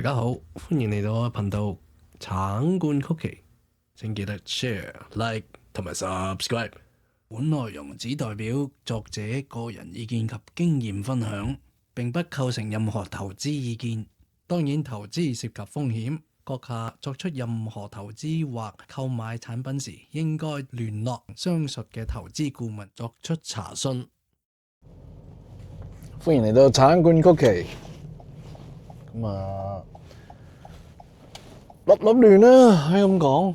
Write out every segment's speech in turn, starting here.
家好，歡迎嚟到我嘅頻道橙罐曲奇，請記得 share、like 同埋 subscribe。本內容只代表作者個人意見及經驗分享，並不構成任何投資意見。當然，投資涉及風險，閣下作出任何投資或購買產品時，應該聯絡相熟嘅投資顧問作出查詢。歡迎嚟到橙罐曲奇。咁粒亂啦，可以咁講。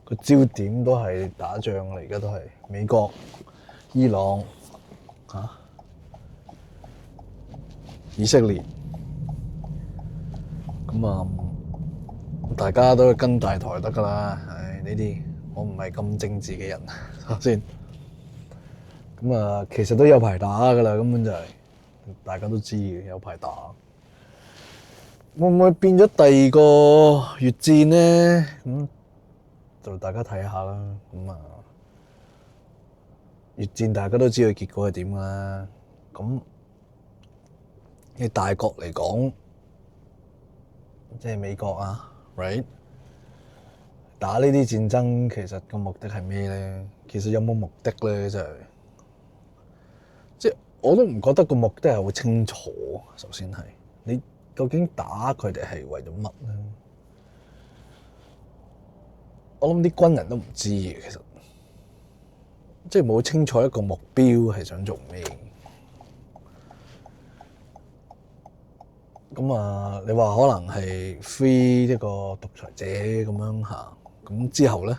個焦點都係打仗啦，而家都係美國、伊朗、以色列。大家都跟大台得㗎啦。呢啲我唔係咁政治嘅人，首先。其實都有排打㗎啦，根本就係大家都知嘅，有排打。會唔會變咗第二個越戰呢？咁就大家睇下啦。越戰大家都知道結果係點啦。咁以大國嚟講，即係美國啊 ，right？ 打呢啲戰爭其實個目的係咩咧？其實有冇目的咧？即係我都唔覺得個目的係好清楚。首先係你究竟打佢哋係為咗乜咧？我諗啲軍人都唔知嘅，其實即係冇清楚一個目標係想做咩。你話可能係 free 一個獨裁者咁樣嚇，咁之後咧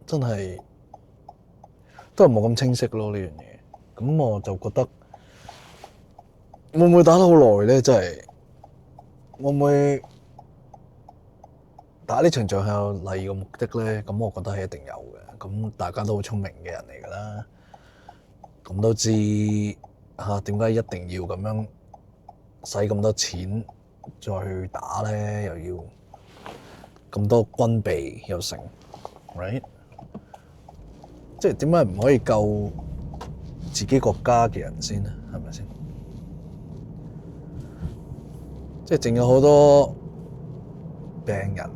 真係都係冇咁清晰咯呢樣嘢。咁我就覺得會唔會打得好耐咧？真係會唔會打呢場仗係有第二個目的咧？咁我覺得係一定有嘅。咁大家都好聰明嘅人嚟㗎啦，咁都知點解一定要咁樣使咁多錢再去打咧？又要咁多軍備又成 ，right？即係點解唔可以救自己國家嘅人先咧？係咪先？即係淨有好多病人，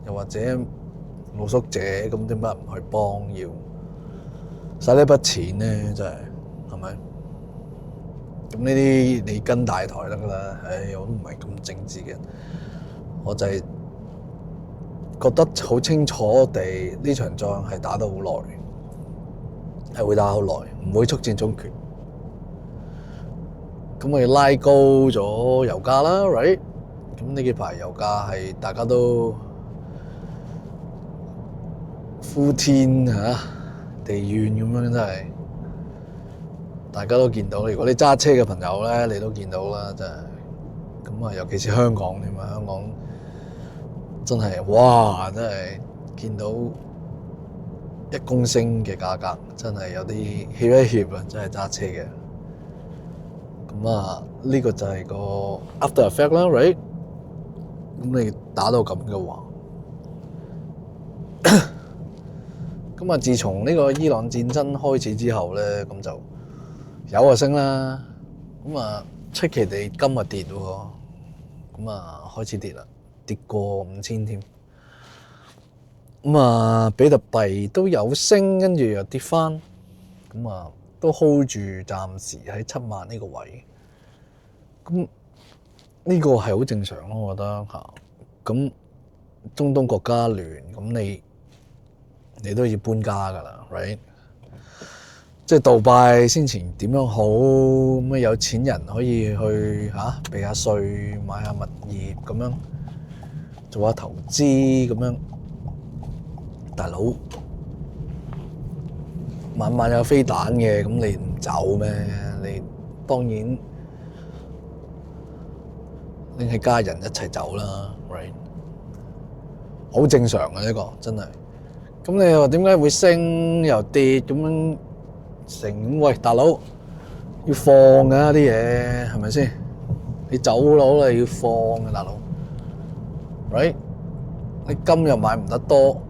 又或者露宿者，咁點解唔去幫？要使呢筆錢咧，真係咪？咁呢啲你跟大台得㗎啦。我都唔係咁政治嘅人，我就係覺得好清楚地呢場仗係打得好耐。係會打好耐，唔會速戰速決。咁我哋拉高咗油價啦 ，right？ 咁呢幾排油價係大家都呼天地怨咁樣，真係大家都見到。如果你揸車嘅朋友咧，你都見到啦，真係。咁尤其是香港添嘛，香港真係哇，真係見到一公升嘅價格真係有啲怯一怯啊！真係揸車嘅。呢個就係個 after effect 啦 ，right？ 咁你打到咁嘅話，自從呢個伊朗戰爭開始之後咧，咁就油就升啦。出奇地金就跌喎。開始跌啦，跌過5000添。比特幣都有升，跟住又跌翻，都 hold 住，暫時喺7萬呢個位。咁呢個係好正常咯，我覺得嚇。咁中東國家亂，咁你都要搬家噶啦 ，right？ 即係杜拜先前點樣好，咁有錢人可以去避下稅，買下物業咁樣，做下投資咁樣。大佬晚晚有飛彈嘅，咁你唔走咩？你當然拎起家人一齊走啦 ，right？ 好正常啊，呢個真係。咁你話點解會升又跌咁樣成？喂，大佬要放㗎啲嘢，係咪先？你走佬啦，要放嘅大佬 ，right？ 你金又買唔得多。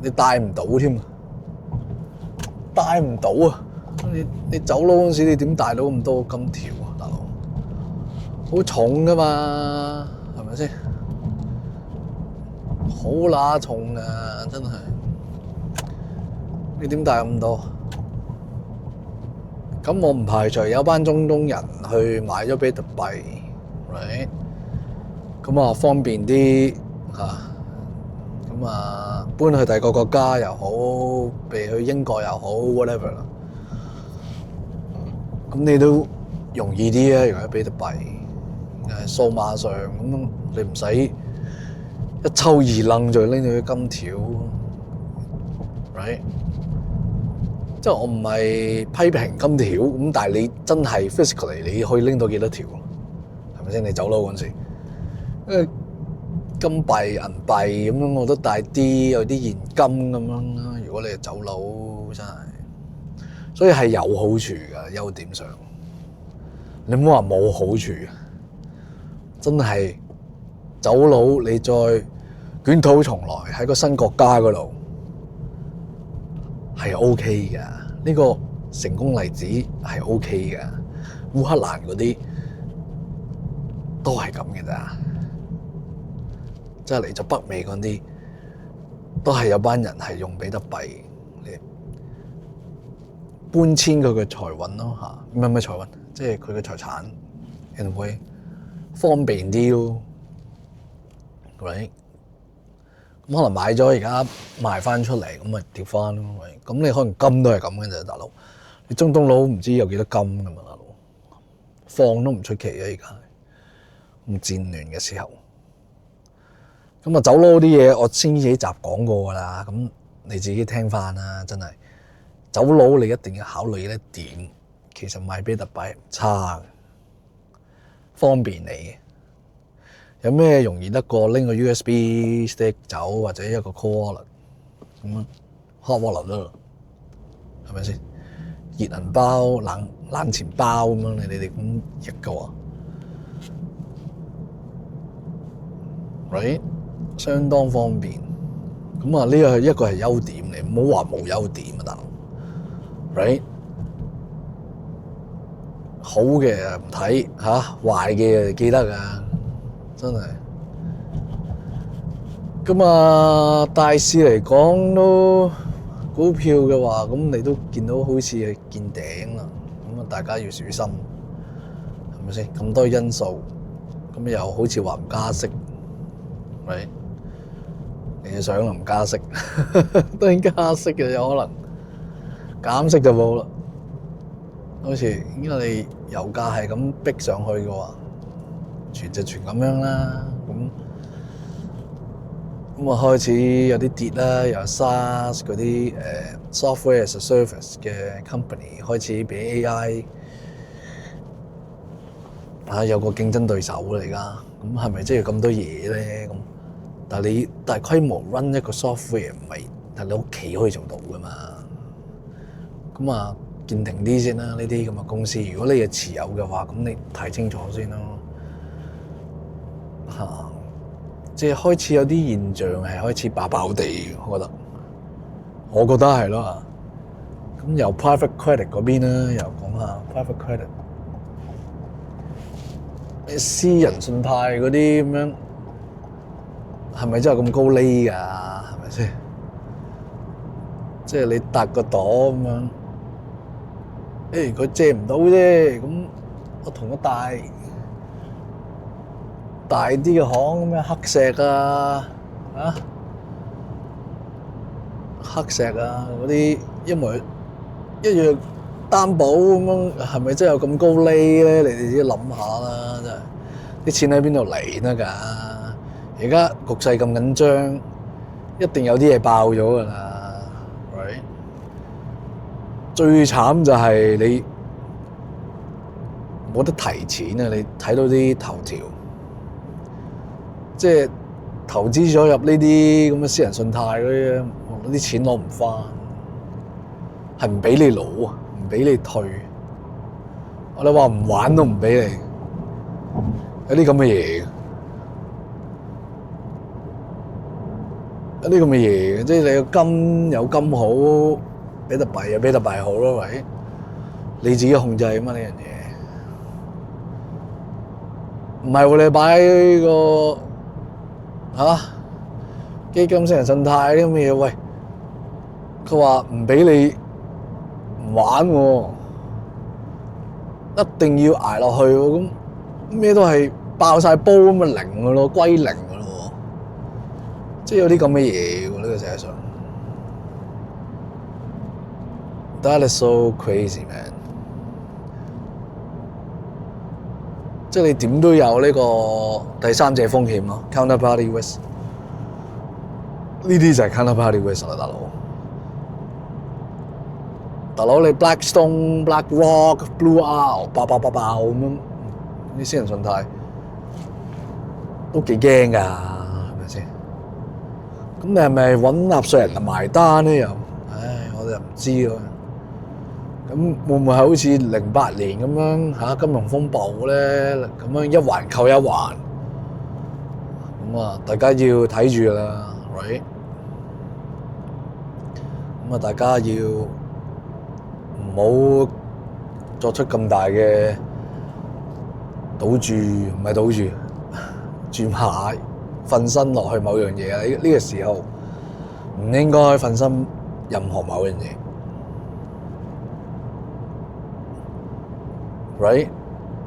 你帶唔到添，帶唔到啊！你走佬嗰陣時，你點帶到咁多金條啊，大佬？好重噶嘛，係咪先？好乸重啊，真係！你點帶咁多？咁我唔排除有班中東人去買咗比特幣，right？咁啊方便啲嚇。咁啊，搬去第二個國家又好，避去英國又好 ，whatever 啦。咁你都容易啲啊，用喺比特幣，數碼上咁，你唔使一抽二楞就拎到啲金條，right？即係我唔係批評金條咁，但係你真係 physically 你可以拎到幾多條？係咪先？你走佬嗰陣時，因為金幣、銀幣咁樣，我都帶啲，有啲現金咁樣啦。如果你係走佬，真係，所以係有好處㗎，優點上。你唔好話冇好處，真係走佬，你再捲土重來喺個新國家嗰度係 OK 㗎。呢個成功例子係 OK 㗎。烏克蘭嗰啲都係咁嘅咋。即係嚟咗北美嗰啲，都係有班人係用比特幣嚟搬遷佢嘅財運咯嚇，唔係財運，即係佢嘅財產，人會方便啲咯，right？咁可能買咗而家賣翻出嚟，咁咪跌翻咯，咁你可能金都係咁嘅啫，大佬。你中東佬唔知有幾多金㗎嘛，大佬，放都唔出奇啊！而家咁戰亂嘅時候。咁啊，走佬啲嘢我先幾集講過噶啦，咁你自己聽翻啦，真係走佬你一定要考慮一點，其實買比特幣唔差嘅，方便你嘅。有咩容易得過拎個 USB stick 走或者一個 cold wallet 咁啊 hot wallet 咯，係咪先？熱銀包、冷錢包咁樣，你哋咁譯嘅喎，right？相當方便，咁啊呢個係一個係優點嚟，唔好話冇優點啊，大佬 ，right？好嘅唔睇嚇，壞嘅記得㗎，真係。咁啊，大市嚟講都股票嘅話，咁你都見到好似係見頂啦，咁啊大家要小心，係咪先？咁多因素，咁又好似話唔加息，right？你想唔加息，當然加息嘅有可能，減息就冇啦。好似因為你油價係咁逼上去嘅話，傳就傳咁樣啦。咁啊開始有啲跌啦，有 SaaS 嗰啲software as a service 嘅 company 開始俾 AI 有個競爭對手啦而家。咁係咪真係咁多嘢咧？咁但係規模 run 一個 software 唔係，但係你屋企可以做到噶嘛？咁啊，見定啲先啦。呢啲咁嘅公司，如果你係持有嘅話，咁你睇清楚先咯。即係開始有啲現象係開始爆爆地，我覺得係咯。咁由 private credit 嗰邊啦，又講下 private credit，私人信貸嗰啲咁樣。係咪真係咁高厘㗎？係咪先？即係你搭個朵咁樣，佢借唔到啫。咁我同個大啲嘅行咁樣黑石啊，黑石啊嗰啲，因為一樣擔保咁樣，係咪真係有咁高厘咧？你哋自己諗下啦，真係啲錢喺邊度嚟得㗎？而家局勢咁緊張，一定有啲嘢爆咗㗎啦 ，right？ 最慘就係你冇得提錢啊！你睇到啲頭條，即係投資咗入呢啲咁嘅私人信貸嗰啲錢攞唔返，係唔俾你攞啊，唔俾你退。我哋話唔玩都唔俾你，有啲咁嘅嘢。有啲咁嘅嘢，即係你個金有金好，俾特幣就俾特幣好咯，喂，你自己控制啊嘛呢樣嘢，唔係喎，你擺個基金、私人信貸啲咁嘅嘢，喂，佢話唔俾你唔玩喎，一定要捱落去喎，咁咩都係爆晒煲咁啊零嘅咯，歸零嘅咯，即係有啲咁嘅嘢喎，呢個世界上。That is so crazy, man！ 即係你點都有呢個第三者風險咯 ，counterparty risk。呢啲就係 counterparty risk 啦，大佬。大佬你 Blackstone、BlackRock、Blue Owl 爆咁樣，啲私人信貸都幾驚㗎，係咪先？咁你係咪揾納稅人嚟埋單咧？又，我哋又唔知喎。咁會唔會係好似08年咁樣金融風暴咧？咁樣一環扣一環，咁啊大家要睇住啦 ，right？ 咁啊大家要唔好作出咁大嘅賭注，唔係賭注，注碼瞓身落去某樣嘢啊！呢個時候唔應該瞓身任何某樣嘢。Right，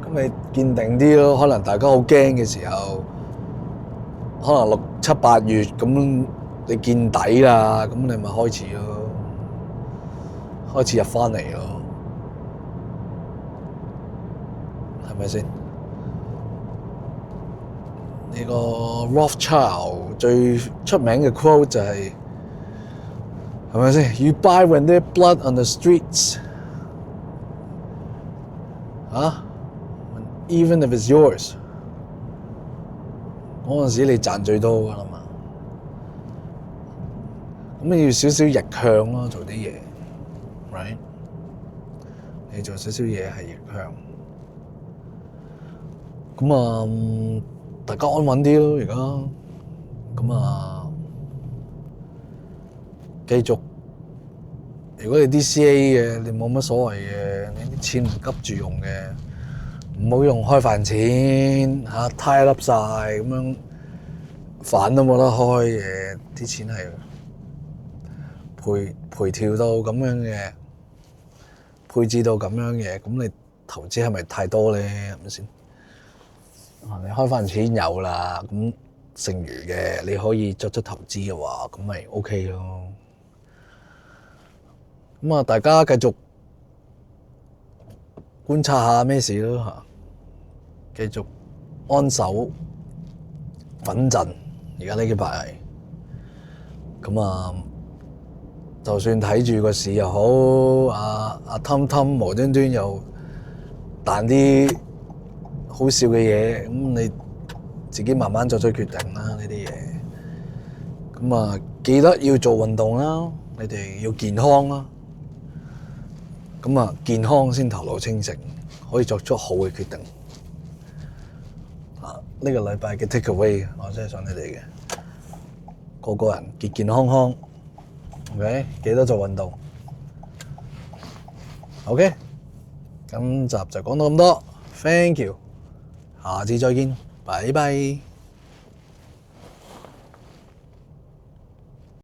咁你見定啲咯，可能大家好驚嘅時候，可能6、7、8月咁你見底啦，咁你咪開始咯，開始入翻嚟咯，係咪先？呢個 Rothschild 最出名嘅 quote 就係咪先 ？You buy when there's blood on the streets。Even if it's yours， 嗰陣時你賺最多㗎啦嘛。咁你要少少逆向咯，做啲嘢 ，right？ 你做少少嘢係逆向。咁大家安穩啲咯，而家。咁繼續。如果你 DCA 嘅，你冇乜所謂嘅，你啲錢唔急住用嘅，唔好用開飯錢tie up晒咁樣，飯都冇得開嘅，啲錢係賠跳到咁樣嘅，配置到咁樣嘅，咁你投資係咪太多咧？係咪先？你開飯錢有啦，咁剩餘嘅你可以作出投資嘅話，咁咪 OK 咯。咁大家繼續觀察下咩事咯嚇，繼續安守穩陣。而家呢幾排，咁就算睇住個市又好，阿Tom無端端又彈啲好笑嘅嘢，咁你自己慢慢作出決定啦。呢啲嘢，咁記得要做運動啦，你哋要健康啦。咁健康先頭腦清醒，可以作出好嘅決定。呢個禮拜嘅 take away， 我真係想你哋嘅個人健健康康 ，OK， 記得做運動 ，OK。今集就講到咁多 ，Thank you，下次再見，拜拜。